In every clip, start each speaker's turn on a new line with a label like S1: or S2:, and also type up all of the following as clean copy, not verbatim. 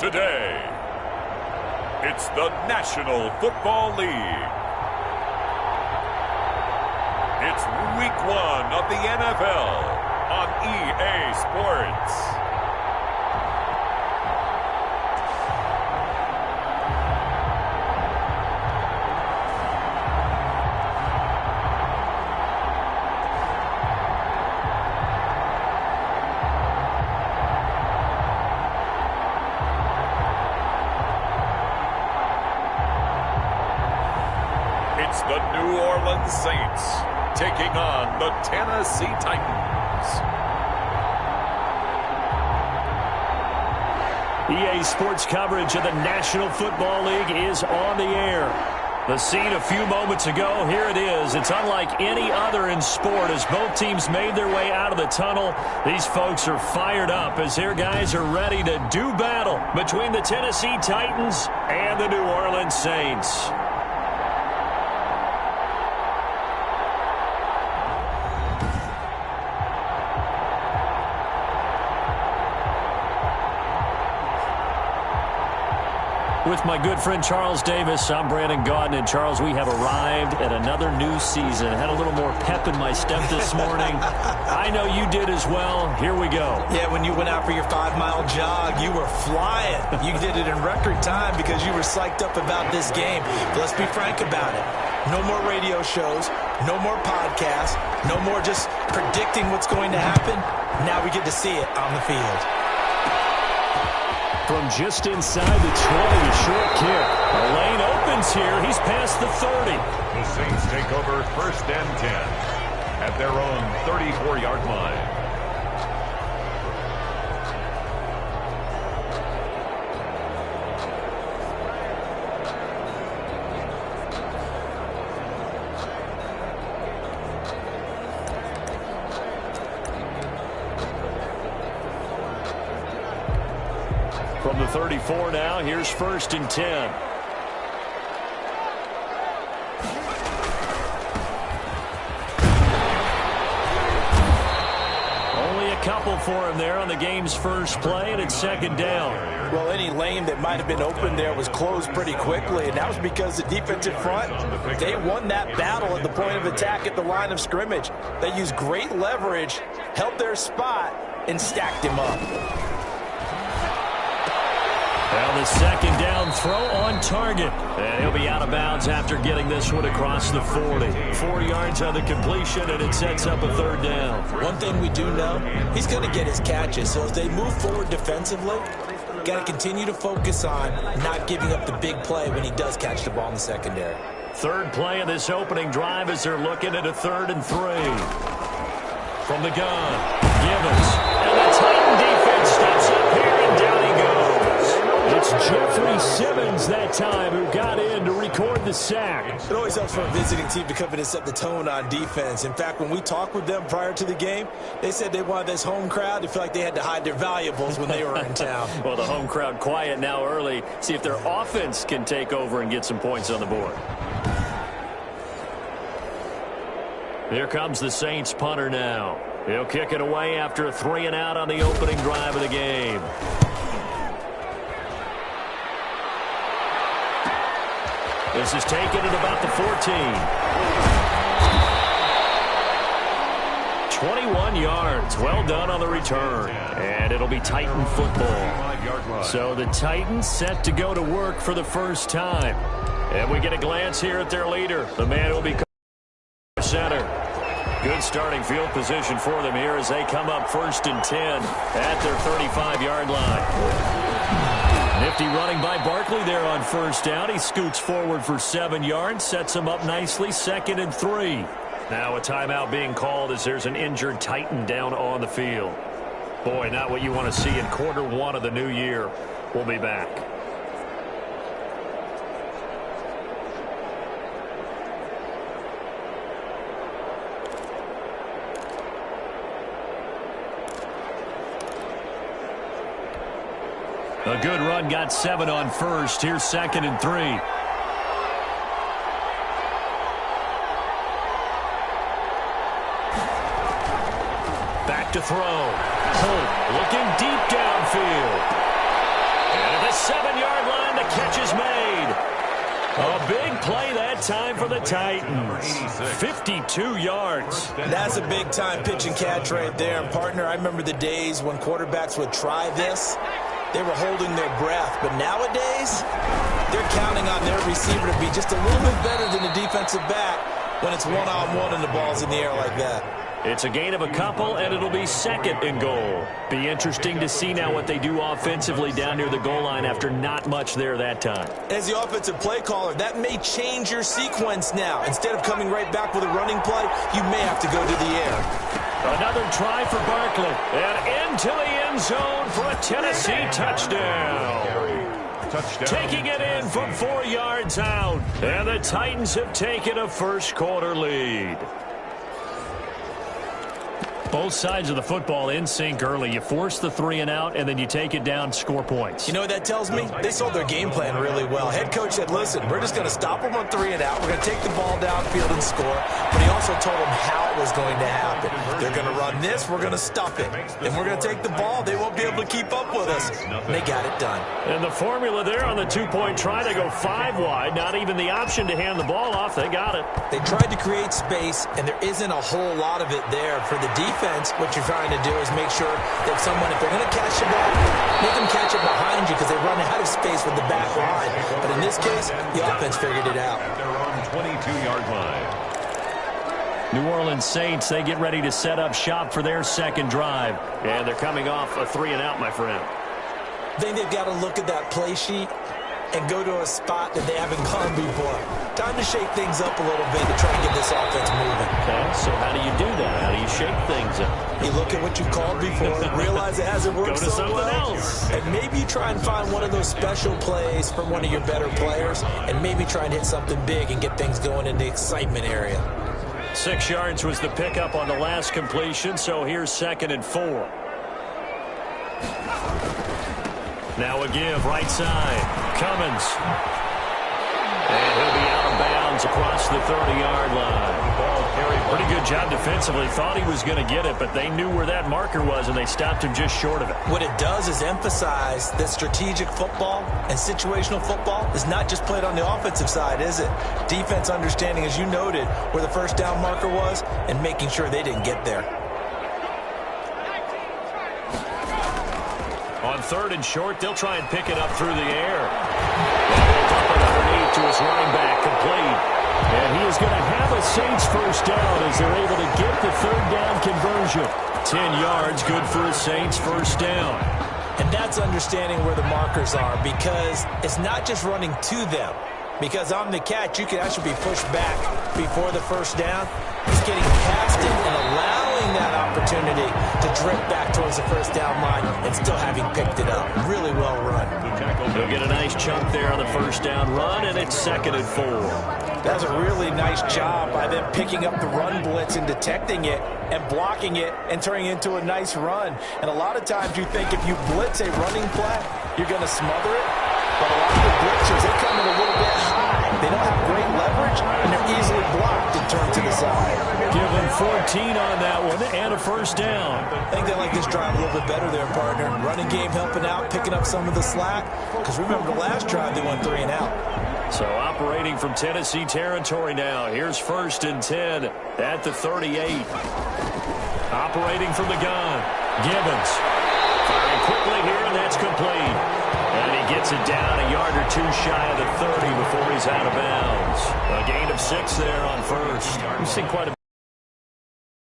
S1: Today, it's the National Football League. It's Week 1 of the NFL on EA Sports. It's the New Orleans Saints taking on the Tennessee Titans.
S2: EA Sports coverage of the National Football League is on the air. The scene a few moments ago, here it is. It's unlike any other in sport as both teams made their way out of the tunnel. These folks are fired up as their guys are ready to do battle between the Tennessee Titans and the New Orleans Saints. With my good friend Charles Davis, I'm Brandon Gaudin. And Charles, we have arrived at another new season. Had a little more pep in my step this morning. I know you did as well. Here we go.
S3: Yeah, when you went out for your 5-mile jog, you were flying. You did it in record time because you were psyched up about this game. But let's be frank about it. No more radio shows, no more podcasts, no more just predicting what's going to happen. Now we get to see it on the field.
S2: From just inside the 20, a short kick. A lane opens here. He's past the 30.
S1: The Saints take over 1st and 10 at their own 34-yard line.
S2: From the 34 now, here's 1st and 10. Only a couple for him there on the game's first play, and it's 2nd down.
S3: Well, any lane that might have been open there was closed pretty quickly, and that was because the defensive front, they won that battle at the point of attack at the line of scrimmage. They used great leverage, held their spot, and stacked him up.
S2: Well, the 2nd down throw on target. And he'll be out of bounds after getting this one across the 40. 4 yards on the completion, and it sets up a 3rd down.
S3: One thing we do know, he's going to get his catches. So as they move forward defensively, got to continue to focus on not giving up the big play when he does catch the ball in the secondary.
S2: 3rd play of this opening drive as they're looking at a 3rd and 3. From the gun, Gibbons. And the Titan defense steps up here, and down he goes. It's Jeffrey Simmons that time who got in to record the sack.
S3: It always helps for a visiting team to come in and set the tone on defense. In fact, when we talked with them prior to the game, they said they wanted this home crowd to feel like they had to hide their valuables when they were in town.
S2: Well, the home crowd quiet now early. See if their offense can take over and get some points on the board. Here comes the Saints punter now. He'll kick it away after a 3 and out on the opening drive of the game. This is taken at about the 14. 21 yards. Well done on the return. And it'll be Titan football. So the Titans set to go to work for the first time. And we get a glance here at their leader, the man who will be center. Good starting field position for them here as they come up 1st and 10 at their 35-yard line. Nifty running by Barkley there on 1st down. He scoots forward for 7 yards, sets him up nicely, 2nd and 3. Now a timeout being called as there's an injured Titan down on the field. Boy, not what you want to see in quarter 1 of the new year. We'll be back. A good run, got 7 on 1st. Here's 2nd and 3. Back to throw. Holt looking deep downfield. And at the play that time for the Titans. 52 yards.
S3: That's a big-time pitch and catch right there. And, partner, I remember the days when quarterbacks would try this. They were holding their breath. But nowadays, they're counting on their receiver to be just a little bit better than the defensive back when it's one-on-one and the ball's in the air like that.
S2: It's a gain of a couple, and it'll be second and goal. Be interesting to see now what they do offensively down near the goal line after not much there that time. As the offensive play caller, that may change your sequence now. Instead of coming right back with a running play, you may have to go to the air. Another try for Barkley, and into the end zone for a Tennessee touchdown. Taking it in from 4 yards out, and the Titans have taken a first-quarter lead. Both sides of the football in sync early. You force the 3 and out, and then you take it down, score points. You know what that tells me? They sold their game plan really well. Head coach said, listen, we're just going to stop them on 3 and out. We're going to take the ball downfield and score. But he also told them how it was going to happen. They're going to run this. We're going to stop it. And we're going to take the ball. They won't be able to keep up with us. And they got it done. And the formula there on the 2-point try, they go 5 wide. Not even the option to hand the ball off. They got it. They tried to create space, and there isn't a whole lot of it there for the defense. What you're trying to do is make sure that if they're going to catch the ball, make them catch it behind you because they run out of space with the back line. But in this case, the offense figured it out.
S1: They're on 22-yard line.
S2: New Orleans Saints, they get ready to set up shop for their second drive. And they're coming off a 3 and out, my friend.
S3: I think they've got to look at that play sheet and go to a spot that they haven't gone before. Time to shake things up a little bit to try and get this offense moving.
S2: Okay, so how do you do that? How do you shake things up?
S3: You look at what you called before, realize it hasn't worked
S2: go to
S3: so
S2: something
S3: well,
S2: else.
S3: and maybe you try and find one of those special plays from one of your better players, and maybe try and hit something big and get things going in the excitement area.
S2: 6 yards was the pickup on the last completion, so here's 2nd and 4. Now a give, right side. Cummins. And he'll be out of bounds across the 30-yard line. Pretty good job defensively. Thought he was going to get it, but they knew where that marker was, and they stopped him just short of it.
S3: What it does is emphasize that strategic football and situational football is not just played on the offensive side, is it? Defense understanding, as you noted, where the first down marker was and making sure they didn't get there.
S2: On 3rd and short, they'll try and pick it up through the air. And they'll dump it underneath to his running back, complete. And he is going to have a Saints first down as they're able to get the 3rd down conversion. 10 yards, good for a Saints first down.
S3: And that's understanding where the markers are, because it's not just running to them. Because on the catch, you can actually be pushed back before the first down. It's getting past it and allowing that opportunity to drift back towards the first down line and still having picked it up. Really well run.
S2: They'll get a nice chunk there on the first down run, and it's 2nd and 4.
S3: That's a really nice job by them picking up the run blitz and detecting it and blocking it and turning it into a nice run. And a lot of times you think if you blitz a running play, you're going to smother it. But a lot of the blitzers, they come in a little bit high. They don't have great leverage, and they're easily blocked and turned to the side.
S2: Give them 14 on that one and a first down.
S3: I think they like this drive a little bit better there, partner. Running game helping out, picking up some of the slack. Because remember, the last drive they went 3 and out.
S2: So operating from Tennessee territory now. Here's 1st and 10 at the 38. Operating from the gun, Gibbons. Firing quickly here, and that's complete. And he gets it down a yard or 2 shy of the 30 before he's out of bounds. A gain of 6 there on first. We've seen quite a bit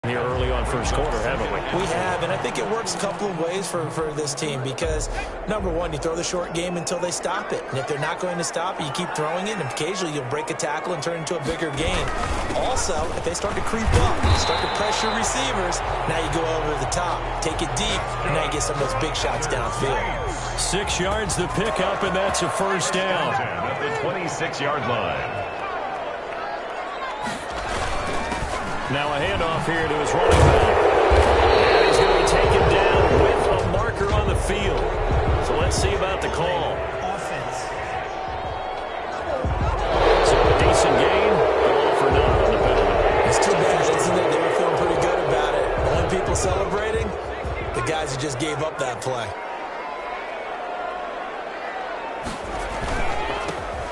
S2: here early on first quarter, haven't we?
S3: We have, and I think it works a couple of ways for this team because, number one, you throw the short game until they stop it. And if they're not going to stop it, you keep throwing it, and occasionally you'll break a tackle and turn it into a bigger gain. Also, if they start to creep up, start to pressure receivers, now you go over the top, take it deep, and now you get some of those big shots downfield.
S2: 6 yards the pickup, and that's a first down.
S1: At the 26-yard line.
S2: Now a handoff here to his running back. And he's going to be taken down with a marker on the field. So let's see about the call.
S3: Offense.
S2: So a decent gain, all for none on the penalty.
S3: It's too bad, isn't it? They were feeling pretty good about it. The only people celebrating, the guys who just gave up that play.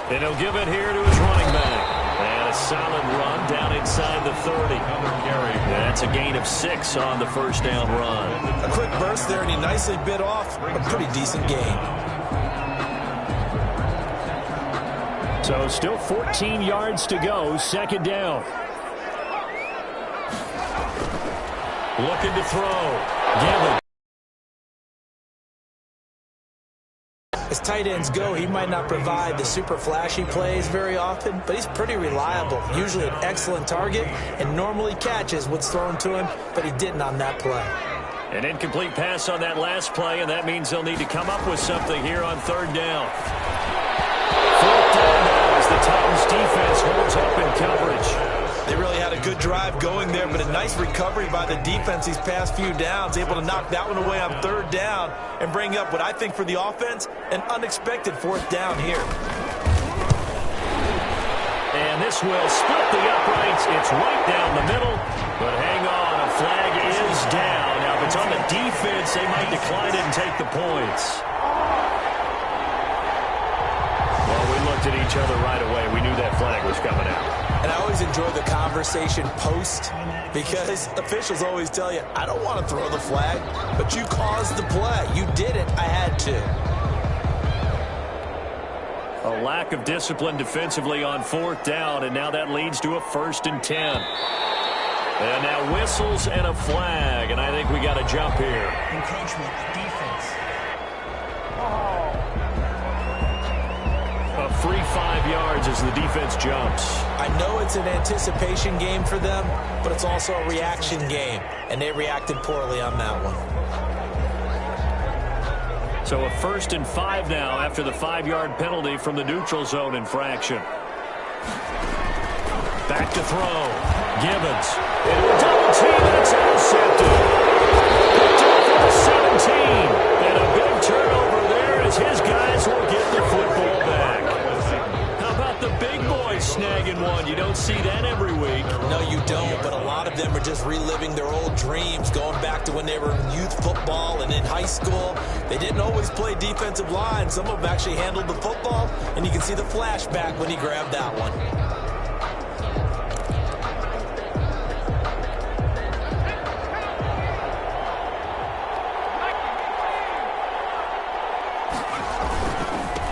S2: And he'll give it here to his running back. And a solid run down inside the 30. That's a gain of 6 on the first down run.
S3: A quick burst there, and he nicely bit off a pretty decent gain.
S2: So still 14 yards to go, second down. Looking to throw. Gibbons.
S3: As tight ends go, he might not provide the super flashy plays very often, but he's pretty reliable. Usually an excellent target and normally catches what's thrown to him, but he didn't on that play.
S2: An incomplete pass on that last play, and that means they'll need to come up with something here on third down. Fourth down now as the Titans defense holds up in coverage.
S3: They really had a good drive going there, but a nice recovery by the defense these past few downs, able to knock that one away on third down and bring up what I think for the offense, an unexpected fourth down here.
S2: And this will split the uprights. It's right down the middle, but hang on, a flag is down. Now, if it's on the defense, they might decline it and take the points. Well, we looked at each other right away. We knew that flag was coming out.
S3: And I always enjoy the conversation post because officials always tell you, I don't want to throw the flag, but you caused the play. You did it. I had to.
S2: A lack of discipline defensively on fourth down, and now that leads to a 1st and 10. And now whistles and a flag, and I think we got a jump here.
S4: Encroachment, defense.
S2: A free 5 yards as the defense jumps.
S3: I know it's an anticipation game for them, but it's also a reaction game, and they reacted poorly on that one.
S2: So a 1st and 5 now after the 5-yard penalty from the neutral zone infraction. Back to throw. Gibbons. Into a double team, and it's intercepted. Picked off at the 17. And a big turnover there as his guys will get the football back. How about the big boys snagging one? You don't see that every week.
S3: No, you don't, but a lot of them are just reliving their old dreams, going back to when they were in youth football and in high school. They didn't always play defensive line. Some of them actually handled the football, and you can see the flashback when he grabbed that one.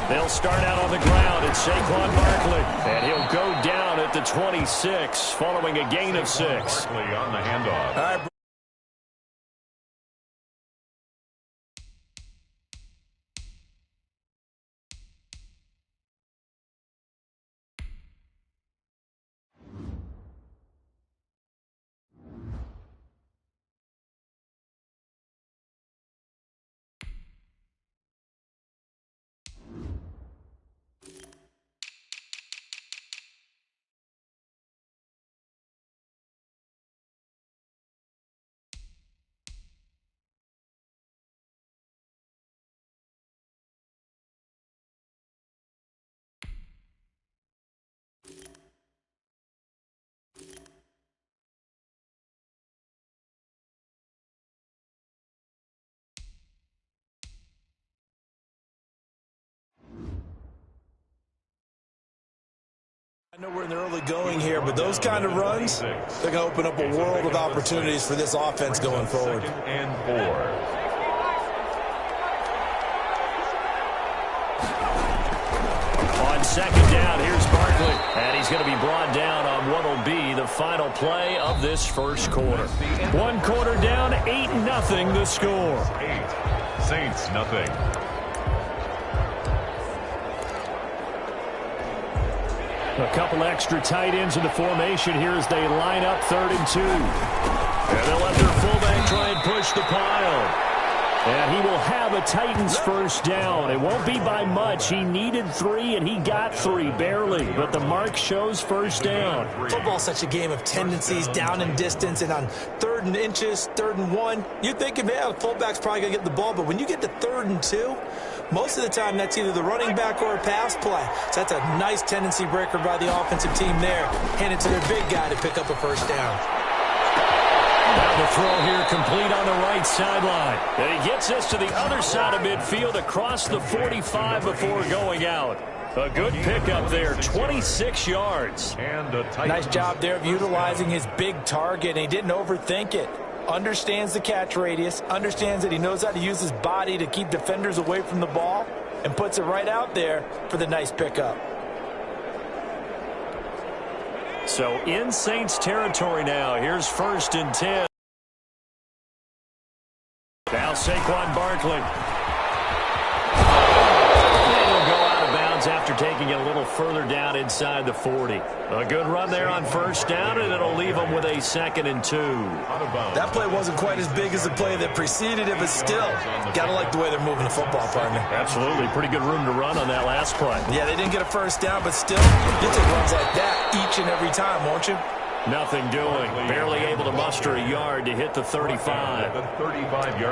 S2: They'll start out on the ground. It's Saquon Barkley. And he'll go down at the 26 following a gain of 6.
S1: Barkley on the handoff.
S3: All right. I know we're in the early going here, but those kind of runs, they're going to open up a world of opportunities for this offense going forward.
S1: 2nd and 4.
S2: On second down, here's Barkley. And he's going to be brought down on what will be the final play of this first quarter. 1 quarter down, 8-0 the score.
S1: 8. Saints, nothing.
S2: A couple extra tight ends in the formation here as they line up 3rd and 2. And they'll let their fullback try and push the pile. And he will have a Titans first down. It won't be by much. He needed 3, and he got 3, barely. But the mark shows first down.
S3: Football's such a game of tendencies, down in distance, and on 3rd and inches, 3rd and 1, you're thinking, man, the fullback's probably going to get the ball. But when you get to 3rd and 2, most of the time that's either the running back or a pass play. So that's a nice tendency breaker by the offensive team there. Hand it to their big guy to pick up a first down.
S2: Now the throw here complete on the right sideline. And he gets us to the other side of midfield across the 45 before going out. A good pickup there, 26 yards.
S1: And a
S3: Nice job there of utilizing his big target, and he didn't overthink it. Understands the catch radius, understands that he knows how to use his body to keep defenders away from the ball, and puts it right out there for the nice pickup.
S2: So in Saints territory now. Here's 1st and 10. Now Saquon Barkley. He'll go out of bounds after taking it a little further down inside the 40. A good run there on 1st down, and it'll leave them with a 2nd and 2.
S3: That play wasn't quite as big as the play that preceded it, but still, got to like the way they're moving the football, partner.
S2: Absolutely. Pretty good room to run on that last play.
S3: Yeah, they didn't get a 1st down, but still, you take runs like that each and every time, won't you?
S2: Nothing doing. Barely able to muster a yard to hit the 35.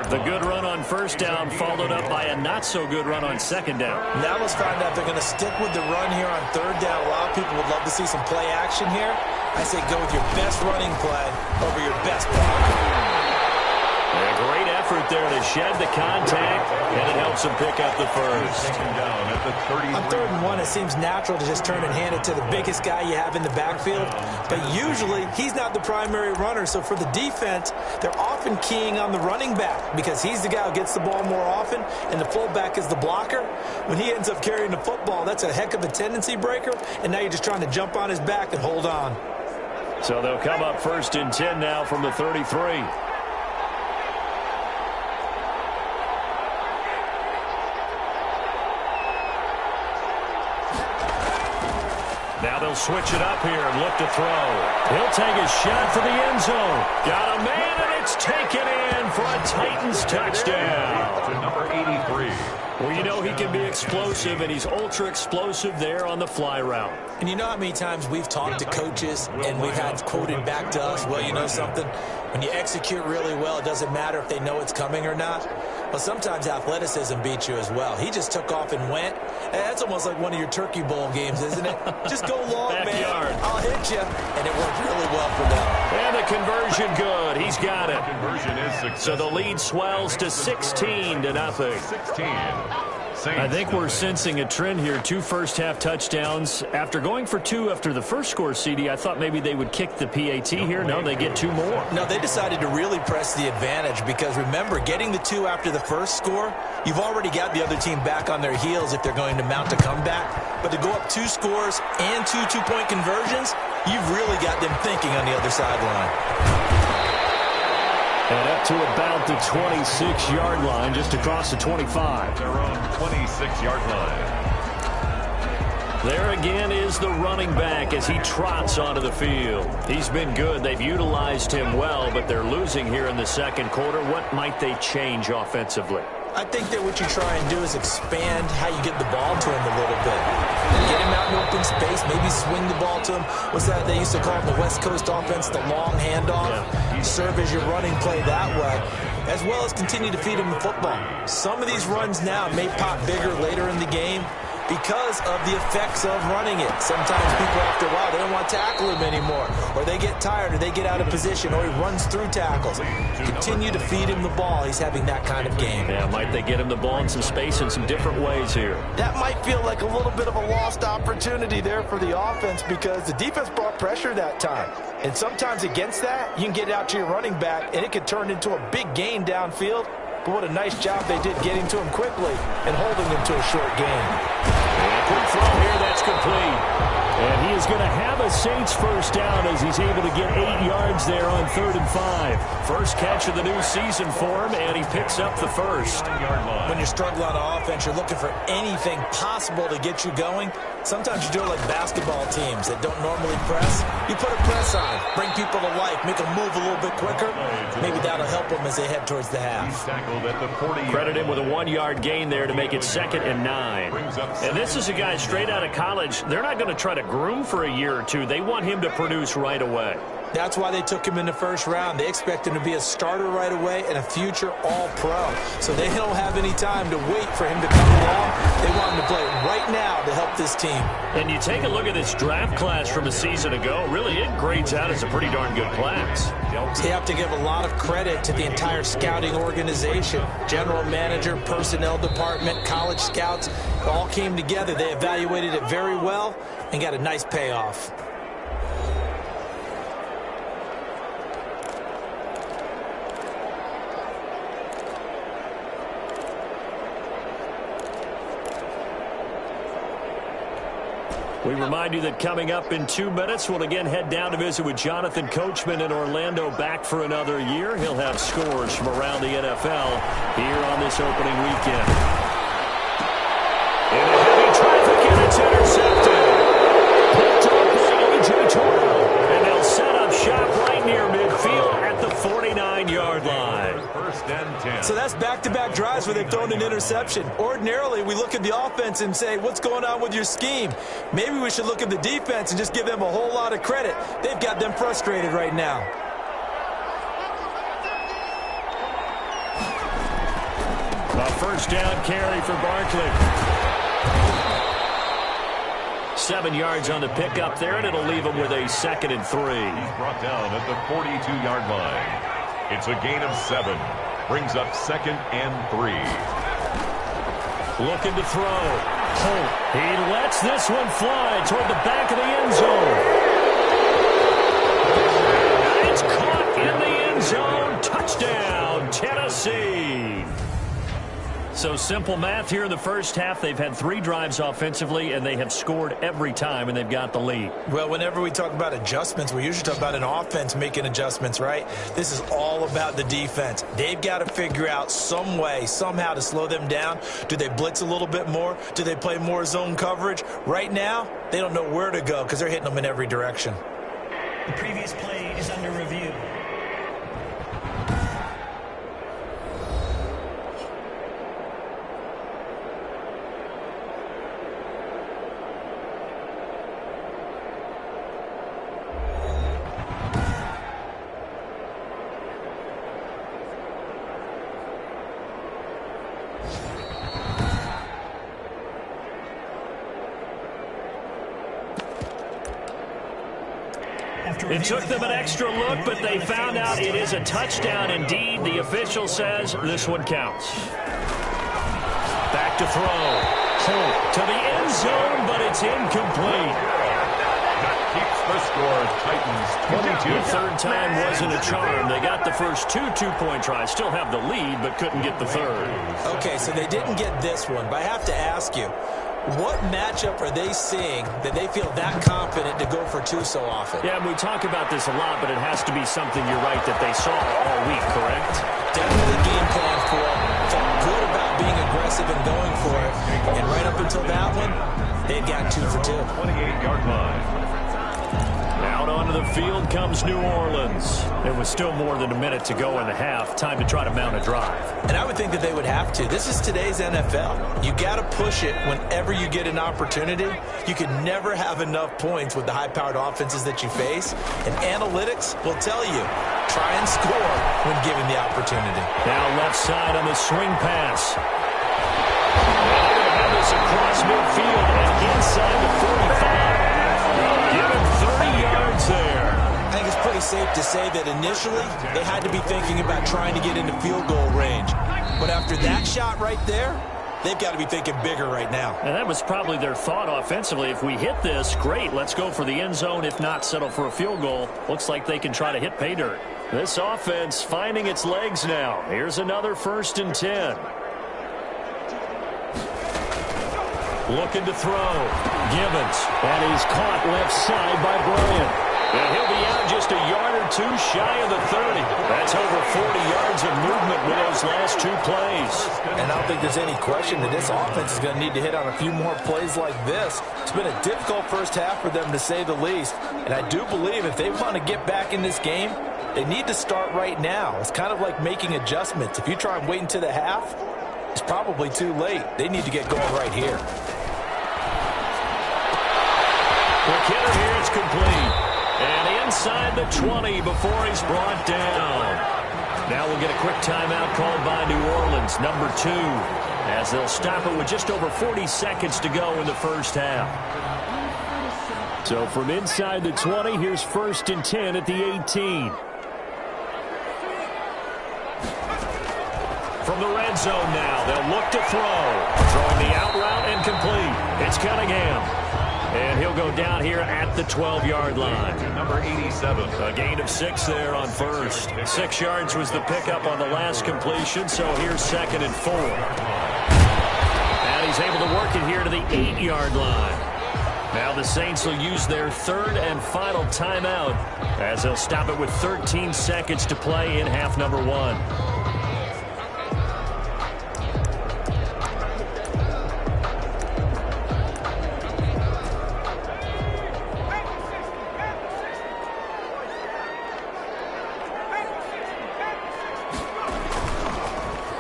S2: The good run on 1st down followed up by a not-so-good run on 2nd down.
S3: Now let's find out if they're going to stick with the run here on 3rd down. A lot of people would love to see some play action here. I say go with your best running play over your best block.
S2: A great effort there to shed the contact, and it helps him pick up the 1st.
S3: On 3rd and 1, it seems natural to just turn and hand it to the biggest guy you have in the backfield. But usually, he's not the primary runner. So for the defense, they're often keying on the running back because he's the guy who gets the ball more often, and the fullback is the blocker. When he ends up carrying the football, that's a heck of a tendency breaker, and now you're just trying to jump on his back and hold on.
S2: So they'll come up 1st and 10 now from the 33. Now they'll switch it up here and look to throw. He'll take a shot for the end zone. Got a man, and it's taken in for a Titans touchdown.
S1: To number 83.
S2: Well, you know he can be explosive, and he's ultra-explosive there on the fly route.
S3: And you know how many times we've talked to coaches and we've had quoted back to us, well, you know something? When you execute really well, it doesn't matter if they know it's coming or not. Well, sometimes athleticism beats you as well. He just took off and went. And that's almost like one of your Turkey Bowl games, isn't it? Just go long,
S2: Backyard.
S3: man. I'll hit you. And it worked really well for them.
S2: And the conversion good. He's got it.
S1: Conversion is successful.
S2: So the lead swells to 16-0.
S1: 16.
S2: I think we're sensing a trend here. 2 first-half touchdowns. After going for 2 after the first score, CD, I thought maybe they would kick the PAT here. No, they get 2 more.
S3: No, they decided to really press the advantage because, remember, getting the 2 after the first score, you've already got the other team back on their heels if they're going to mount a comeback. But to go up 2 scores and 2 two-point conversions, you've really got them thinking on the other sideline.
S2: And up to about the 26-yard line, just across the 25.
S1: Their own 26-yard line.
S2: There again is the running back as he trots onto the field. He's been good. They've utilized him well, but they're losing here in the second quarter. What might they change offensively?
S3: I think that what you try and do is expand how you get the ball to him a little bit. Get him out in open space, maybe swing the ball to him. What's that they used to call it, the West Coast offense, the long handoff? Yeah. Serve as your running play that way, as well as continue to feed him the football. Some of these runs now may pop bigger later in the game because of the effects of running it. Sometimes people, after a while, they don't want to tackle him anymore, or they get tired, or they get out of position, or he runs through tackles. Continue to feed him the ball. He's having that kind of game.
S2: Yeah, might they get him the ball in some space in some different ways here?
S3: That might feel like a little bit of a lost opportunity there for the offense because the defense brought pressure that time. And sometimes against that, you can get out to your running back, and it could turn into a big gain downfield. But what a nice job they did getting to him quickly and holding him to a short gain.
S2: Quick throw here, that's complete. And he is going to have a Saints first down as he's able to get 8 yards there on 3rd and 5. First catch of the new season for him, and he picks up the first.
S3: When you're struggling on offense, you're looking for anything possible to get you going. Sometimes you do it like basketball teams that don't normally press. You put a press on, bring people to life, make them move a little bit quicker. Maybe that'll help them as they head towards the half.
S2: Credit him with a 1-yard gain there to make it 2nd and 9. And this is a guy straight out of college. They're not going to try to groom for a year or two. They want him to produce right away.
S3: That's why they took him in the first round. They expect him to be a starter right away and a future all-pro. So they don't have any time to wait for him to come along. They want him to play right now to help this team.
S2: And you take a look at this draft class from a season ago, really it grades out as a pretty darn good class.
S3: You have to give a lot of credit to the entire scouting organization. General manager, personnel department, college scouts, it all came together. They evaluated it very well and got a nice payoff.
S2: We remind you that coming up in 2 minutes, we'll again head down to visit with Jonathan Coachman in Orlando, back for another year. He'll have scores from around the NFL here on this opening weekend. In a heavy traffic, and it's intercepted. Picked up by A.J. Terrell. And they'll set up shop right near midfield at the 49-yard line.
S1: First and 10.
S3: So that's back-to-back drives where they've thrown an interception. Ordinarily, we look at the offense and say, what's going on with your scheme? Maybe we should look at the defense and just give them a whole lot of credit. They've got them frustrated right now.
S2: A first down carry for Barkley. 7 yards on the pickup there, and it'll leave him with a 2nd and 3.
S1: He's brought down at the 42-yard line. It's a gain of 7. Brings up 2nd and 3.
S2: Looking to throw. He lets this one fly toward the back of the end zone. It's caught in the end zone. Touchdown, Tennessee. So simple math here in the first half. They've had 3 drives offensively, and they have scored every time, and they've got the lead.
S3: Well, whenever we talk about adjustments, we usually talk about an offense making adjustments, right? This is all about the defense. They've got to figure out some way, somehow to slow them down. Do they blitz a little bit more? Do they play more zone coverage? Right now, they don't know where to go because they're hitting them in every direction.
S4: The previous play is under review.
S2: It took them an extra look, but they found out it is a touchdown indeed. The official says this one counts. Back to throw. To the end zone, but it's incomplete.
S1: That keeps the score. Titans 22.
S2: The third time wasn't a charm. They got the first 2 two-point tries. Still have the lead, but couldn't get the third.
S3: Okay, so they didn't get this one, but I have to ask you, what matchup are they seeing that they feel that confident to go for 2 so often?
S2: Yeah, and we talk about this a lot, but it has to be something, you're right, that they saw all week, correct?
S3: Definitely game plan for it. Felt good about being aggressive and going for it. And right up until that one, they'd got 2 for 2.
S1: 28-yard line.
S2: Out onto the field comes New Orleans. There was still more than a minute to go in the half. Time to try to mount a drive.
S3: And I would think that they would have to. This is today's NFL. You got to push it whenever you get an opportunity. You can never have enough points with the high-powered offenses that you face. And analytics will tell you, try and score when given the opportunity.
S2: Now left side on the swing pass. They're going to have this across midfield and inside the 45. Give him 30 yards there.
S3: I think it's pretty safe to say that initially they had to be thinking about trying to get into field goal range. But after that shot right there, they've got to be thinking bigger right now.
S2: And that was probably their thought offensively. If we hit this, great, let's go for the end zone. If not, settle for a field goal. Looks like they can try to hit pay dirt. This offense finding its legs now. Here's another 1st and 10. Looking to throw. Givens. And he's caught left side by Bryant. And he'll be out just a yard or 2 shy of the 30. That's over 40 yards of movement with those last 2 plays.
S3: And I don't think there's any question that this offense is going to need to hit on a few more plays like this. It's been a difficult first half for them, to say the least. And I do believe if they want to get back in this game, they need to start right now. It's kind of like making adjustments. If you try and wait until the half, it's probably too late. They need to get going right here.
S2: The kidder here is complete. And inside the 20 before he's brought down. Now we'll get a quick timeout called by New Orleans, number 2. as they'll stop it with just over 40 seconds to go in the first half. So from inside the 20, here's 1st and 10 at the 18. From the red zone now, they'll look to throw. Throwing the out route and complete. It's Cunningham. And he'll go down here at the 12-yard line.
S1: Number 87.
S2: A gain of 6 there on first. 6 yards was the pickup on the last completion, so here's 2nd and 4. And he's able to work it here to the 8-yard line. Now the Saints will use their 3rd and final timeout as they'll stop it with 13 seconds to play in half number 1.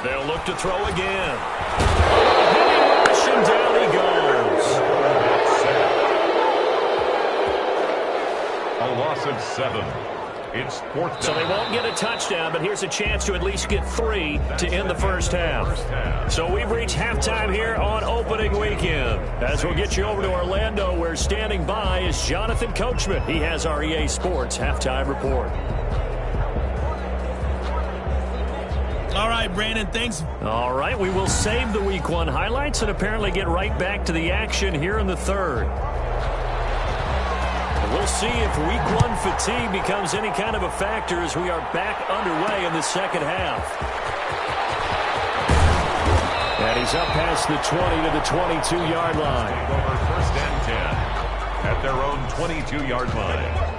S2: They'll look to throw again. Rushing down he goes.
S1: A loss of 7. It's 4th down.
S2: So they won't get a touchdown, but here's a chance to at least get 3 to end the first half. So we've reached halftime here on opening weekend. As we'll get you over to Orlando, where standing by is Jonathan Coachman. He has our EA Sports halftime report.
S5: All right, Brandon, thanks.
S2: All right, we will save the Week 1 highlights and apparently get right back to the action here in the 3rd. We'll see if Week 1 fatigue becomes any kind of a factor as we are back underway in the second half. And he's up past the 20 to the 22-yard line.
S1: Over 1st and 10 at their own 22-yard line.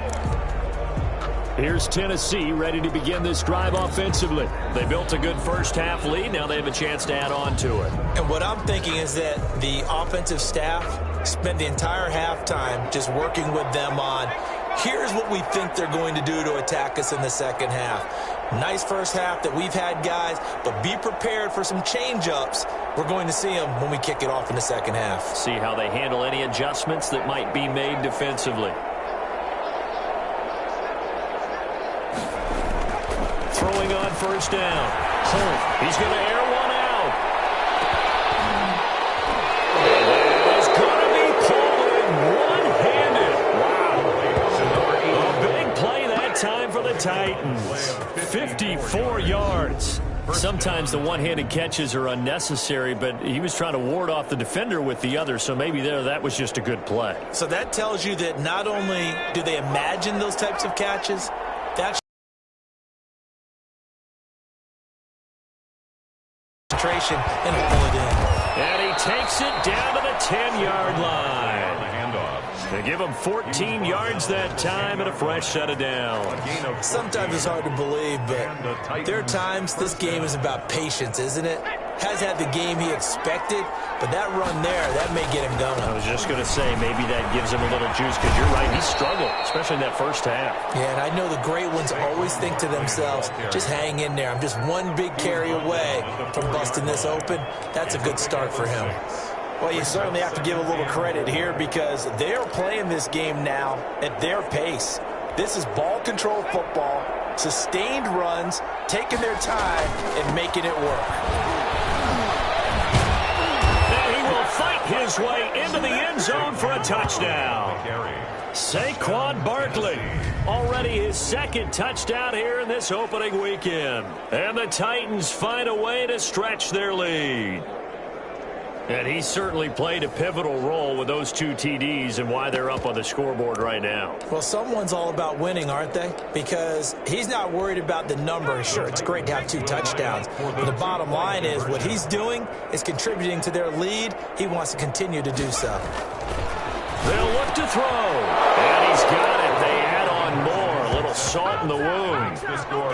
S2: Here's Tennessee ready to begin this drive offensively. They built a good first half lead. Now they have a chance to add on to it.
S3: And what I'm thinking is that the offensive staff spent the entire halftime just working with them on, here's what we think they're going to do to attack us in the second half. Nice first half that we've had, guys, but be prepared for some change-ups. We're going to see them when we kick it off in the second half.
S2: See how they handle any adjustments that might be made defensively. Throwing on 1st down. Holt, he's going to air one out. And it is going to be pulled in one-handed. Wow. A big play that time for the Titans. 54 yards. Sometimes the one-handed catches are unnecessary, but he was trying to ward off the defender with the other, so maybe that was just a good play.
S3: So that tells you that not only do they imagine those types of catches, that's and pull it in.
S2: And he takes it down to the 10-yard line.
S1: The handoff.
S2: They give him 14 yards that time and a fresh set of downs.
S3: Sometimes it's hard to believe, but there are times this game is about patience, isn't it? Has had the game he expected, but that run there, that may get him going.
S2: I was just going to say, maybe that gives him a little juice, because you're right, he struggled, especially in that first half.
S3: Yeah, and I know the great ones always think to themselves, just hang in there. I'm just one big carry away from busting this open. That's a good start for him.
S6: Well, you certainly have to give a little credit here because they're playing this game now at their pace. This is ball control football, sustained runs, taking their time and making it work.
S2: And he will fight his way into the end zone for a touchdown. Saquon Barkley, already his 2nd touchdown here in this opening weekend. And the Titans find a way to stretch their lead. And he certainly played a pivotal role with those 2 TDs and why they're up on the scoreboard right now.
S3: Well, someone's all about winning, aren't they? Because he's not worried about the number. Sure, it's great to have 2 touchdowns. But the bottom line is what he's doing is contributing to their lead. He wants to continue to do so.
S2: They'll look to throw. And he's got it. They add on more. A little salt in the wound.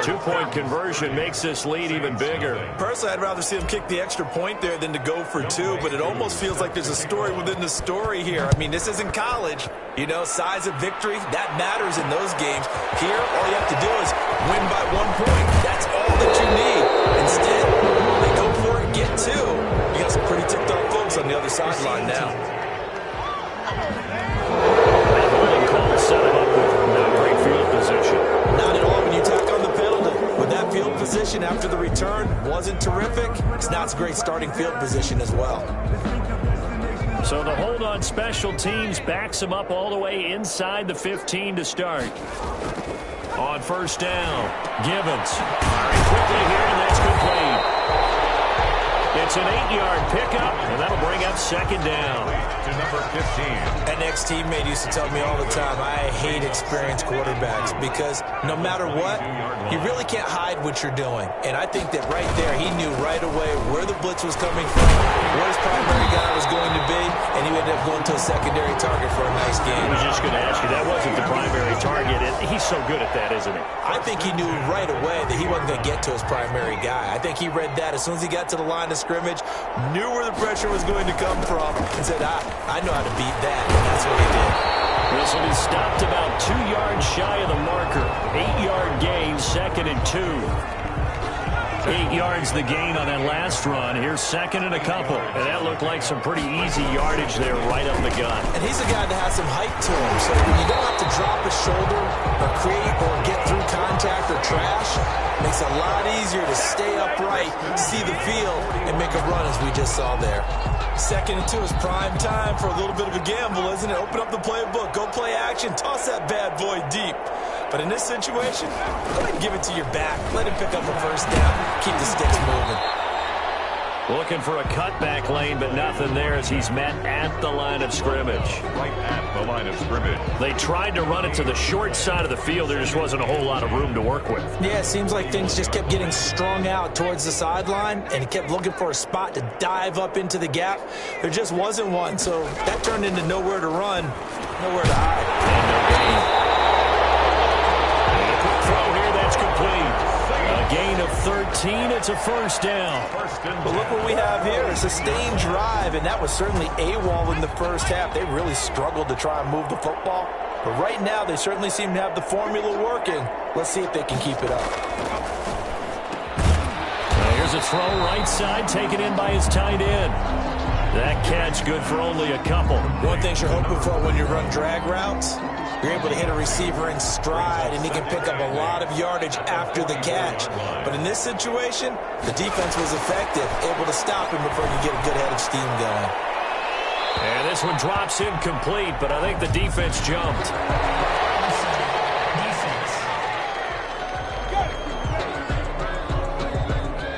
S2: 2-point conversion makes this lead even bigger.
S3: Personally, I'd rather see him kick the extra point there than to go for 2, but it almost feels like there's a story within the story here. I mean, this isn't college. You know, size of victory, that matters in those games. Here, all you have to do is win by 1 point. That's all that you need. Instead, they go for it, get 2. You got some pretty ticked-off folks on the other sideline now.
S2: Set him up with not great field position.
S3: Not at all when you tack on the penalty. With that field position,
S6: position after the return wasn't terrific. It's not a great starting field position as well.
S2: So the hold on special teams backs him up all the way inside the 15 to start. On first down, Gibbons firing quickly here, and that's complete. It's an 8-yard pickup, and that'll bring up second down.
S1: To number 15.
S6: An ex-teammate used to tell me all the time, I hate experienced quarterbacks because no matter what, you really can't hide what you're doing. And I think that right there, he knew right away where the blitz was coming from, where his primary guy was going to be, and he ended up going to a secondary target for a nice game.
S2: I was just going to ask you, that wasn't the primary target. He's so good at that, isn't he?
S6: I think he knew right away that he wasn't going to get to his primary guy. I think he read that as soon as he got to the line of scrimmage, knew where the pressure was going to come from, and said, I know how to beat that, and that's what he did.
S2: This will be stopped about 2 yards shy of the marker. 8-yard gain, 2nd and 2. 8 yards the gain on that last run. Here's 2nd and a couple. And that looked like some pretty easy yardage there right up the gut.
S6: And he's a guy that has some height to him. So when you don't have to drop a shoulder or create or get through contact or trash, it makes it a lot easier to stay upright, see the field, and make a run as we just saw there. 2nd and 2 is prime time for a little bit of a gamble, isn't it? Open up the playbook, go play action, toss that bad boy deep. But in this situation, go ahead and give it to your back. Let him pick up a first down. Keep the sticks moving.
S2: Looking for a cutback lane, but nothing there as he's met at the line of scrimmage.
S1: Right at the line of scrimmage.
S2: They tried to run it to the short side of the field. There just wasn't a whole lot of room to work with.
S6: Yeah, it seems like things just kept getting strung out towards the sideline, and he kept looking for a spot to dive up into the gap. There just wasn't one, so that turned into nowhere to run, nowhere to hide.
S2: And a quick throw here, that's complete. A gain of 13, it's a first down.
S6: But look what we have here, a sustained drive, and that was certainly AWOL in the first half. They really struggled to try and move the football. But right now, they certainly seem to have the formula working. Let's see if they can keep it up.
S2: Here's a throw right side, taken in by his tight end. That catch good for only a couple.
S6: One thing you're hoping for when you run drag routes, you're able to hit a receiver in stride, and he can pick up a lot of yardage after the catch. But in this situation, the defense was effective, able to stop him before you get a good head of steam going.
S2: And this one drops incomplete, but I think the defense jumped.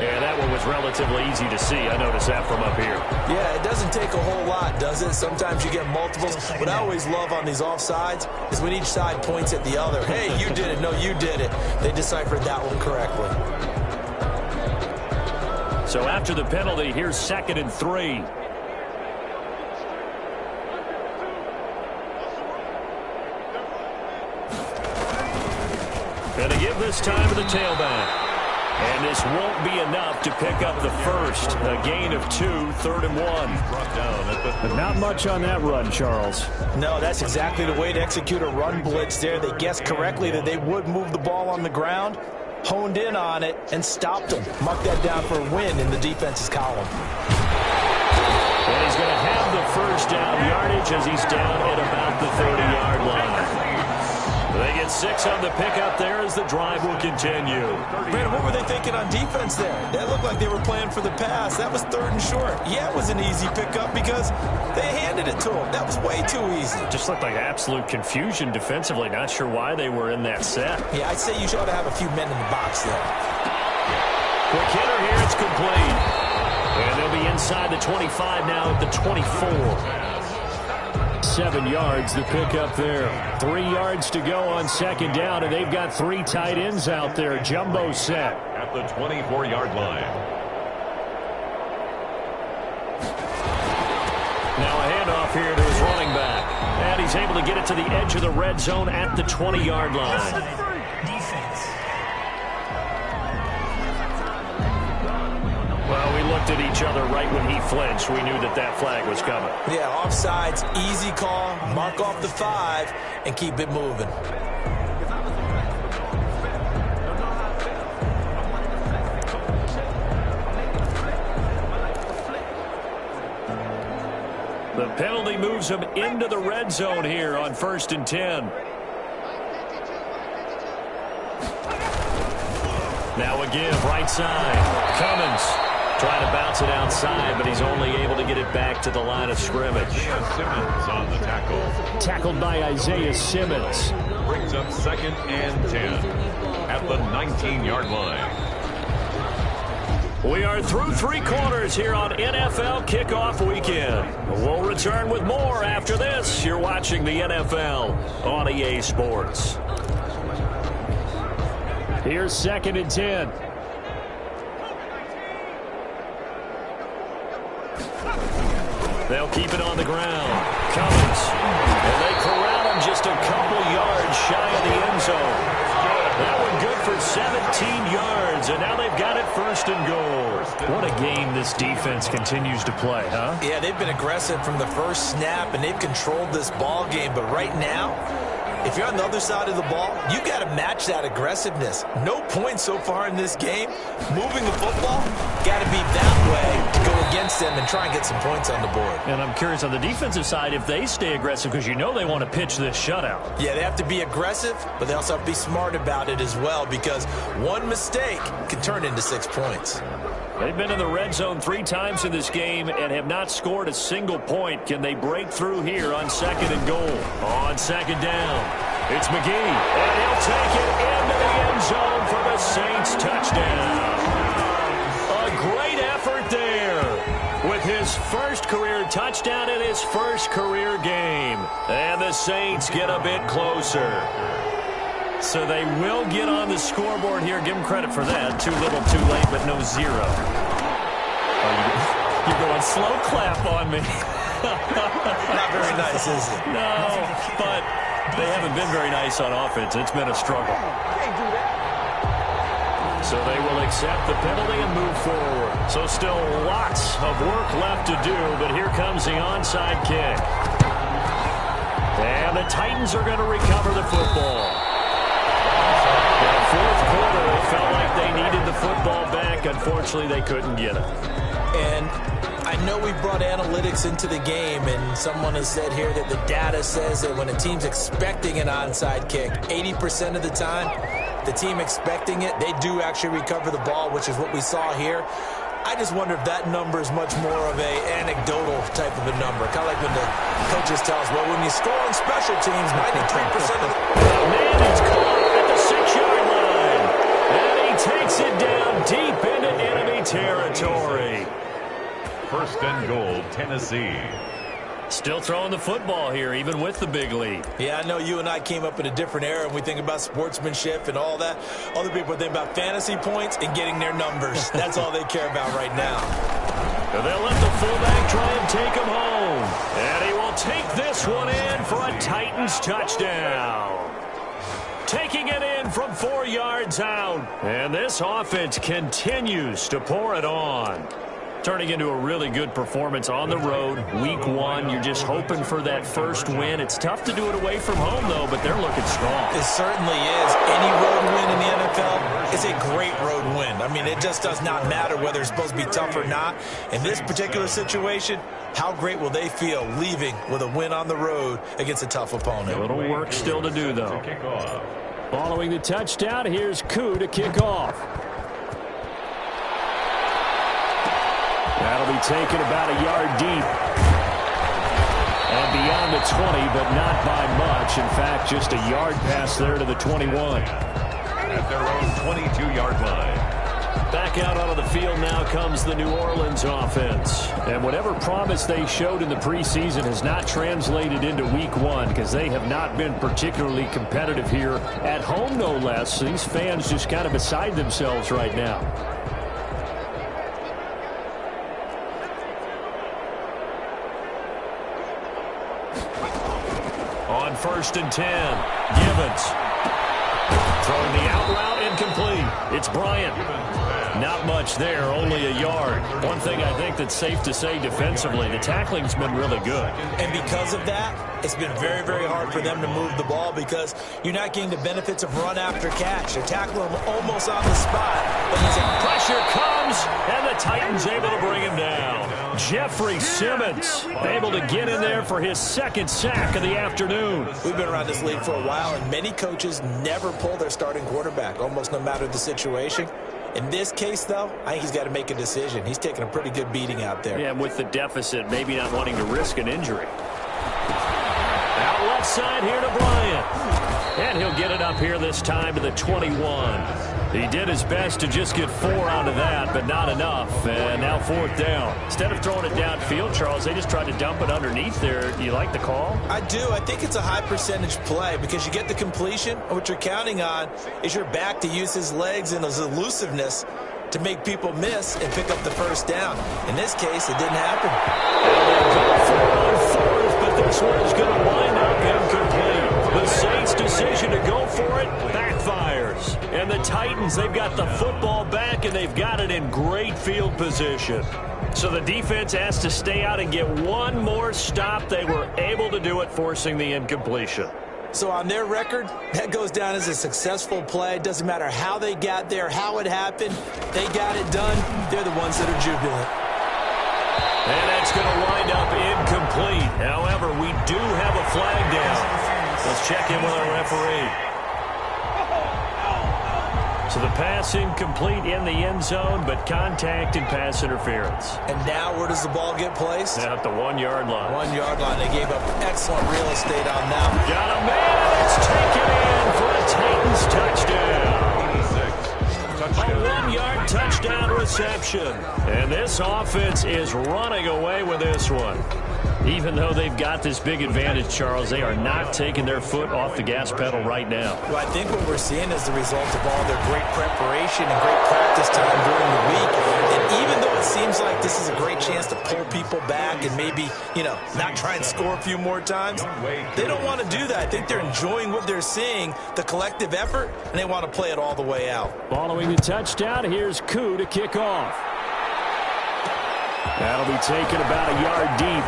S2: And that one was relatively easy to see. I noticed that from up here.
S6: Yeah, it doesn't take a whole lot, does it? Sometimes you get multiples. What I always love on these offsides is when each side points at the other. Hey, you did it. No, you did it. They deciphered that one correctly.
S2: So after the penalty, here's 2nd and 3. And to give this time to the tailback. And this won't be enough to pick up the first. A gain of 2, 3rd and 1.
S7: But not much on that run, Charles.
S6: No, that's exactly the way to execute a run blitz there. They guessed correctly that they would move the ball on the ground, honed in on it, and stopped them. Mark that down for a win in the defense's column.
S2: And he's going to have the first down yardage as he's down at about the 30-yard line. They get 6 on the pickup there as the drive will continue.
S6: Brandon, what were they thinking on defense there? That looked like they were playing for the pass. That was 3rd and short. Yeah, it was an easy pickup because they handed it to them. That was way too easy.
S2: Just looked like absolute confusion defensively. Not sure why they were in that set.
S6: Yeah, I'd say you ought to have a few men in the box there.
S2: Quick hitter here, it's complete. And they'll be inside the 25 now at the 24. 7 yards the pickup there. 3 yards to go on 2nd down, and they've got 3 tight ends out there. Jumbo set.
S1: At the 24-yard line.
S2: Now a handoff here to his running back. And he's able to get it to the edge of the red zone at the 20-yard line.
S4: Defense.
S2: Well, we looked at each other right when he flinched. We knew that that flag was coming.
S6: Yeah, offsides, easy call, mark off the 5, and keep it moving.
S2: The penalty moves him into the red zone here on 1st and 10. Now a give, right side. Cummins trying to bounce it outside, but he's only able to get it back to the line of scrimmage.
S1: Simmons on the tackle.
S2: Tackled by Isaiah Simmons.
S1: Brings up 2nd and 10 at the 19-yard line.
S2: We are through 3 quarters here on NFL Kickoff Weekend. We'll return with more after this. You're watching the NFL on EA Sports. Here's 2nd and 10. They'll keep it on the ground. Cummins. And they corral him just a couple yards shy of the end zone. That one good for 17 yards, and now they've got it 1st and goal. What a game this defense continues to play, huh?
S6: Yeah, they've been aggressive from the first snap, and they've controlled this ball game. But right now, if you're on the other side of the ball, you got to match that aggressiveness. No points so far in this game. Moving the football, got to be that way to go against them and try and get some points on the board.
S2: And I'm curious on the defensive side if they stay aggressive, because you know they want to pitch this shutout.
S6: Yeah, they have to be aggressive, but they also have to be smart about it as well, because one mistake can turn into 6 points.
S2: They've been in the red zone 3 times in this game and have not scored a single point. Can they break through here on 2nd and goal? On 2nd down, it's McGee, and he'll take it into the end zone for the Saints touchdown. A great effort there with his first career touchdown in his first career game. And the Saints get a bit closer. So they will get on the scoreboard here. Give them credit for that. Too little, too late, but no 0. You're going slow clap on me.
S6: Not very nice, is it?
S2: No, but they haven't been very nice on offense. It's been a struggle. So they will accept the penalty and move forward. So still lots of work left to do, but here comes the onside kick. And the Titans are going to recover the football. Fourth quarter, it felt like they needed the football back. Unfortunately, they couldn't get it.
S6: And I know we brought analytics into the game, and someone has said here that the data says that when a team's expecting an onside kick, 80% of the time, the team expecting it, they do actually recover the ball, which is what we saw here. I just wonder if that number is much more of a anecdotal type of a number. Kind of like when the coaches tell us, well, when you score on special teams, 93% of the...
S2: Man, he's caught at the 6-yard line. And he takes it down deep into enemy territory.
S1: 1st and goal, Tennessee.
S2: Still throwing the football here, even with the big lead.
S6: Yeah, I know you and I came up in a different era, and we think about sportsmanship and all that. Other people think about fantasy points and getting their numbers. That's all they care about right now.
S2: And they'll let the fullback try and take him home. And he will take this one in for a Titans touchdown. Taking it in from 4 yards out. And this offense continues to pour it on. Turning into a really good performance on the road. Week 1, you're just hoping for that first win. It's tough to do it away from home, though, but they're looking strong.
S6: It certainly is. Any road win in the NFL is a great road win. I mean, it just does not matter whether it's supposed to be tough or not. In this particular situation, how great will they feel leaving with a win on the road against a tough opponent?
S2: A little work still to do, though. Following the touchdown, here's Koo to kick off. That'll be taken about a yard deep. And beyond the 20, but not by much. In fact, just a yard pass there to the 21.
S1: At their own 22-yard line.
S2: Back out onto the field now comes the New Orleans offense. And whatever promise they showed in the preseason has not translated into week 1 because they have not been particularly competitive here at home, no less. These fans just kind of beside themselves right now. On 1st and 10, Gibbons. Throwing the out route incomplete. It's Bryant. Not much there, only a yard. One thing I think that's safe to say defensively, the tackling's been really good.
S6: And because of that, it's been very, very hard for them to move the ball because you're not getting the benefits of run after catch. They're tackling him almost on the spot. But
S2: pressure comes, and the Titans able to bring him down. Jeffrey Simmons able to get in there for his second sack of the afternoon.
S6: We've been around this league for a while, and many coaches never pull their starting quarterback, almost no matter the situation. In this case, though, I think he's got to make a decision. He's taking a pretty good beating out there.
S2: Yeah, with the deficit, maybe not wanting to risk an injury. Out left side here to Bryant. And he'll get it up here this time to the 21. He did his best to just get 4 out of that, but not enough. And now 4th down. Instead of throwing it downfield, Charles, they just tried to dump it underneath there. Do you like the call?
S6: I do. I think it's a high percentage play because you get the completion. And what you're counting on is your back to use his legs and his elusiveness to make people miss and pick up the first down. In this case, it didn't happen.
S2: And they go for it on 4th, but this one is going to wind up incomplete. The Saints' decision to go for it backfires. And the Titans, they've got the football back, and they've got it in great field position. So the defense has to stay out and get one more stop. They were able to do it, forcing the incompletion.
S6: So on their record, that goes down as a successful play. It doesn't matter how they got there, how it happened. They got it done. They're the ones that are jubilant.
S2: And that's going to wind up incomplete. However, we do have a flag down. Let's check in with our referee. So the pass incomplete in the end zone, but contact and pass interference.
S6: And now where does the ball get placed?
S2: Now at the 1-yard line.
S6: 1-yard line. They gave up excellent real estate on that.
S2: Got a man. It's taken in for a Titans touchdown. A 1-yard touchdown reception. And this offense is running away with this one. Even though they've got this big advantage, Charles, they are not taking their foot off the gas pedal right now.
S6: Well, I think what we're seeing is the result of all their great preparation and great practice time during the week. And even though it seems like this is a great chance to pull people back and maybe, not try and score a few more times, they don't want to do that. I think they're enjoying what they're seeing, the collective effort, and they want to play it all the way out.
S7: Following the touchdown, here's Koo to kick off. That'll be taken about a yard deep.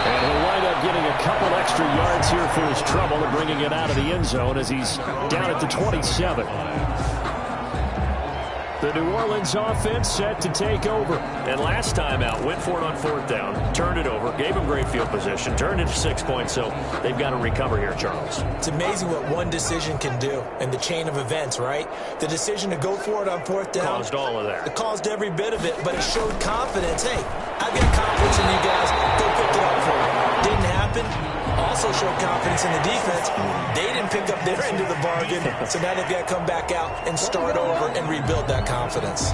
S7: And he'll wind up getting a couple extra yards here for his trouble and bringing it out of the end zone as he's down at the 27. The New Orleans offense set to take over.
S2: And last time out, went for it on 4th down, turned it over, gave him great field position, turned it to 6 points, so they've got to recover here, Charles.
S6: It's amazing what one decision can do in the chain of events, right? The decision to go for it on 4th down.
S2: Caused all of that.
S6: It caused every bit of it, but it showed confidence. Hey, I've got confidence in you guys. Go pick it up for me. Didn't happen. Also showed confidence in the defense. They didn't pick up their end of the bargain, so now they've got to come back out and start over and rebuild that confidence.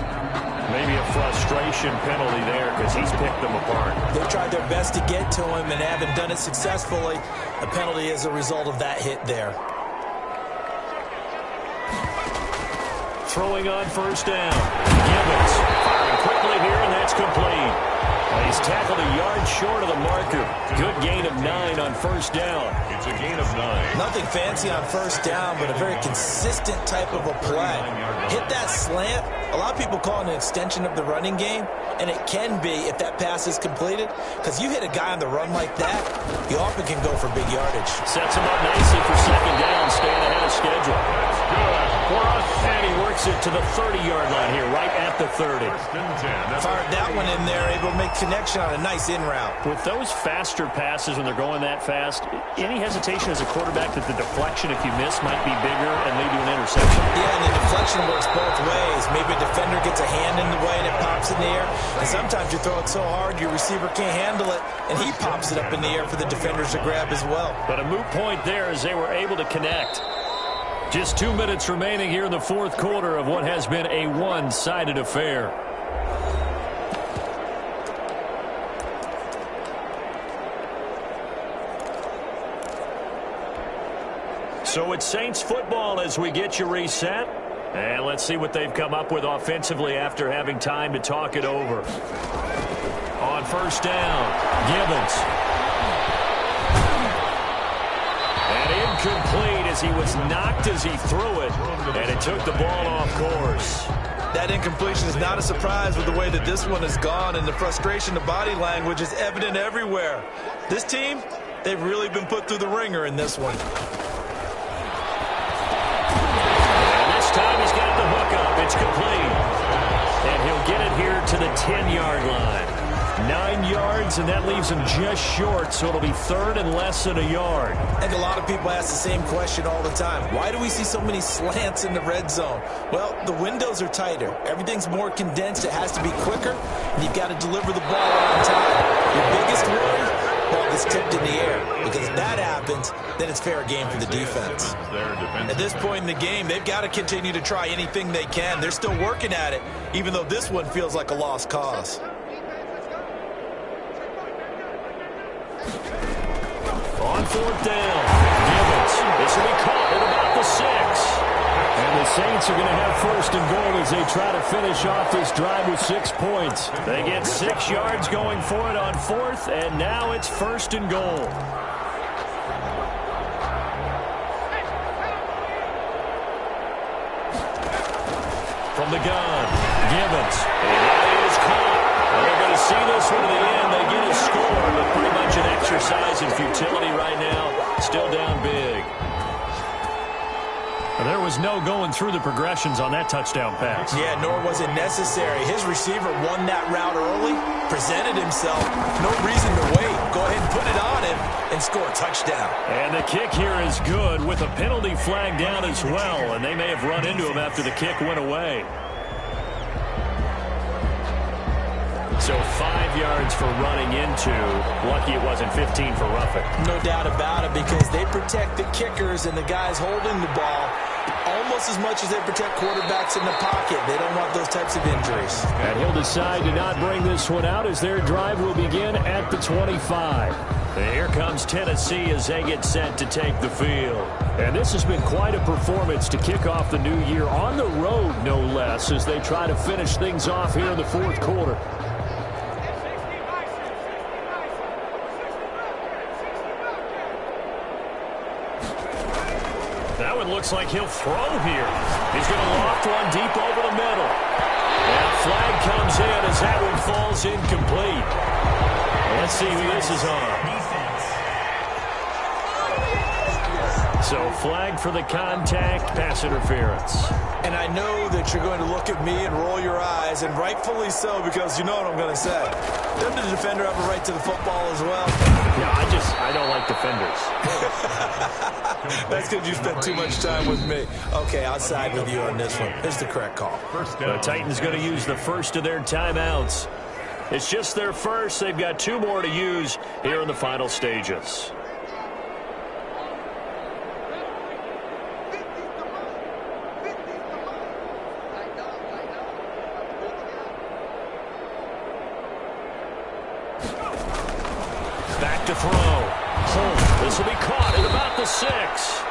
S2: Maybe a frustration penalty there because he's picked them apart.
S6: They've tried their best to get to him and haven't done it successfully. A penalty is a result of that hit there.
S2: Throwing on 1st down. Gibbons firing quickly here, and that's complete. He's tackled a yard short of the marker. Good gain of 9 on 1st down.
S1: It's a gain of 9.
S6: Nothing fancy on 1st down, but a very consistent type of a play. Hit that slant. A lot of people call it an extension of the running game, and it can be if that pass is completed, because you hit a guy on the run like that, you often can go for big yardage.
S2: Sets him up nicely for 2nd down, staying ahead of schedule.
S1: Good for us.
S2: And he works it to the 30-yard line here, right at the 30.
S6: Fired that one in there, able to make connection on a nice in route.
S2: With those faster passes when they're going that fast, any hesitation as a quarterback that the deflection, if you miss, might be bigger and lead to an interception?
S6: Yeah, and the deflection works both ways. Maybe a defender gets a hand in the way and it pops in the air. And sometimes you throw it so hard your receiver can't handle it, and he pops it up in the air for the defenders to grab as well.
S2: But a moot point there as they were able to connect. Just 2 minutes remaining here in the 4th quarter of what has been a one-sided affair. So it's Saints football as we get you reset. And let's see what they've come up with offensively after having time to talk it over. On 1st down, Gibbons. And incomplete as as he was knocked as he threw it, and it took the ball off course.
S6: That incompletion is not a surprise with the way that this one has gone, and the frustration, the body language is evident everywhere. This team, they've really been put through the ringer in this one.
S2: And this time he's got the hook up. It's complete. And he'll get it here to the 10-yard line. 9 yards, and that leaves him just short, so it'll be third and less than a yard.
S6: And a lot of people ask the same question all the time. Why do we see so many slants in the red zone? Well, the windows are tighter. Everything's more condensed. It has to be quicker, and you've got to deliver the ball on time. Your biggest worry? Ball gets tipped in the air. Because if that happens, then it's fair game for the defense. At this point in the game, they've got to continue to try anything they can. They're still working at it, even though this one feels like a lost cause.
S2: On fourth down, Gibbons. This will be caught at about the 6.
S7: And the Saints are going to have first and goal as they try to finish off this drive with 6 points.
S2: They get 6 yards going for it on fourth, and now it's first and goal. From the gun, Gibbons. And it is caught. And they're going to see this one to the end. They get a score, but pretty much an exercise in futility right now. Still down big.
S7: There was no going through the progressions on that touchdown pass.
S6: Yeah, nor was it necessary. His receiver won that route early, presented himself. No reason to wait. Go ahead and put it on him and score a touchdown.
S2: And the kick here is good with a penalty flag down as well, and they may have run into him after the kick went away. So 5 yards for running into. Lucky it wasn't 15 for roughing.
S6: No doubt about it, because they protect the kickers and the guys holding the ball almost as much as they protect quarterbacks in the pocket. They don't want those types of injuries.
S7: And he'll decide to not bring this one out as their drive will begin at the 25.
S2: And here comes Tennessee as they get set to take the field.
S7: And this has been quite a performance to kick off the new year on the road, no less, as they try to finish things off here in the fourth quarter.
S2: That one looks like he'll throw here. He's going to loft one deep over the middle. And a flag comes in as that one falls incomplete. Let's see who this is on. So flag for the contact, pass interference.
S6: And I know that you're going to look at me and roll your eyes, and rightfully so, because you know what I'm going to say. Doesn't the defender have a right to the football as well?
S2: Yeah, I don't like defenders.
S6: That's because you spent too much time with me. Okay, I'll side with you on this one. It's the correct call.
S2: The Titans going to use the first of their timeouts. It's just their first. They've got 2 more to use here in the final stages. Back to throw. Holt. This will be caught at about the 6.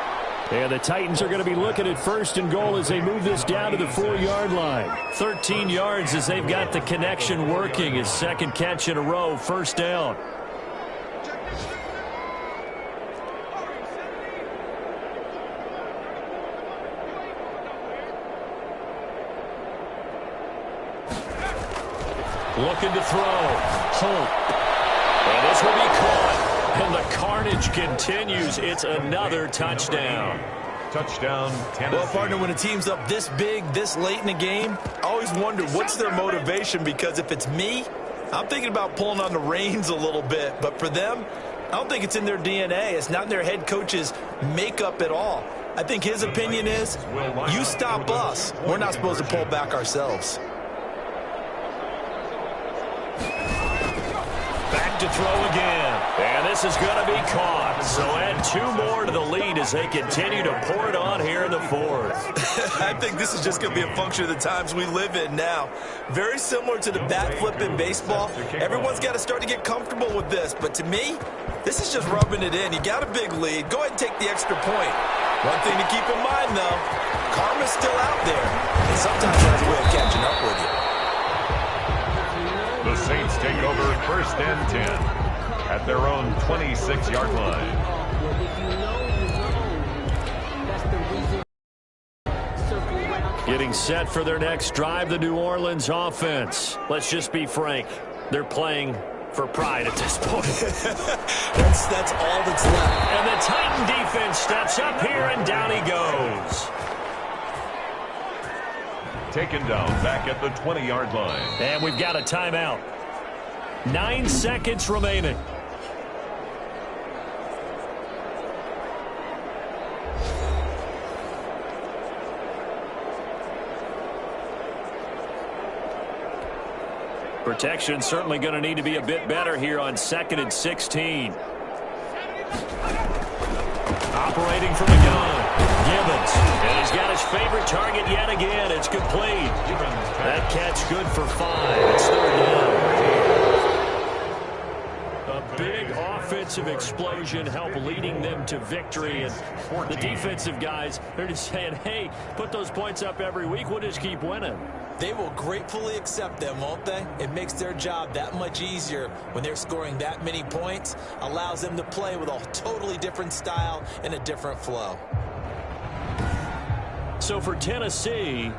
S7: And the Titans are going to be looking at first and goal as they move this down to the 4-yard line.
S2: 13 yards as they've got the connection working. His second catch in a row, first down. Looking to throw. Holt. And this will be caught. And the carnage continues. It's another touchdown.
S1: Touchdown, Tennessee.
S6: Well, partner, when a team's up this big, this late in the game, I always wonder what's their motivation, because if it's me, I'm thinking about pulling on the reins a little bit. But for them, I don't think it's in their DNA. It's not in their head coach's makeup at all. I think his opinion is, you stop us, we're not supposed to pull back ourselves.
S2: Back to throw again. And this is going to be caught. So add 2 more to the lead as they continue to pour it on here in the fourth.
S6: I think this is just going to be a function of the times we live in now. Very similar to the bat flip in baseball. Everyone's got to start to get comfortable with this. But to me, this is just rubbing it in. You got a big lead. Go ahead and take the extra point. One thing to keep in mind, though, karma's still out there. And sometimes it has a way of catching up with you.
S1: The Saints take over first and 10 at their own 26-yard line.
S2: set for their next drive, the New Orleans offense. Let's just be frank. They're playing for pride at this point.
S3: That's all that's left.
S2: And the Titan defense steps up here, and down he goes.
S1: Taken down back at the 20-yard line.
S2: And we've got a timeout. 9 seconds remaining. Protection certainly going to need to be a bit better here on 2nd and 16. Operating from the gun, Gibbons. And he's got his favorite target yet again. It's complete. That catch good for 5. It's 3rd down. A big offensive explosion helped leading them to victory. And the defensive guys, they're just saying, hey, put those points up every week. We'll just keep winning.
S3: They will gratefully accept them, won't they? It makes their job that much easier when they're scoring that many points. Allows them to play with a totally different style and a different flow.
S2: So for Tennessee,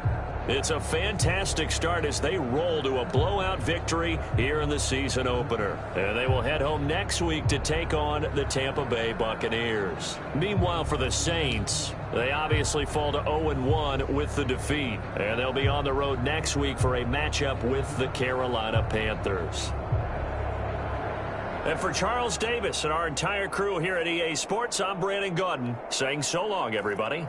S2: it's a fantastic start as they roll to a blowout victory here in the season opener. And they will head home next week to take on the Tampa Bay Buccaneers. Meanwhile, for the Saints, they obviously fall to 0-1 with the defeat. And they'll be on the road next week for a matchup with the Carolina Panthers. And for Charles Davis and our entire crew here at EA Sports, I'm Brandon Gaudin saying so long, everybody.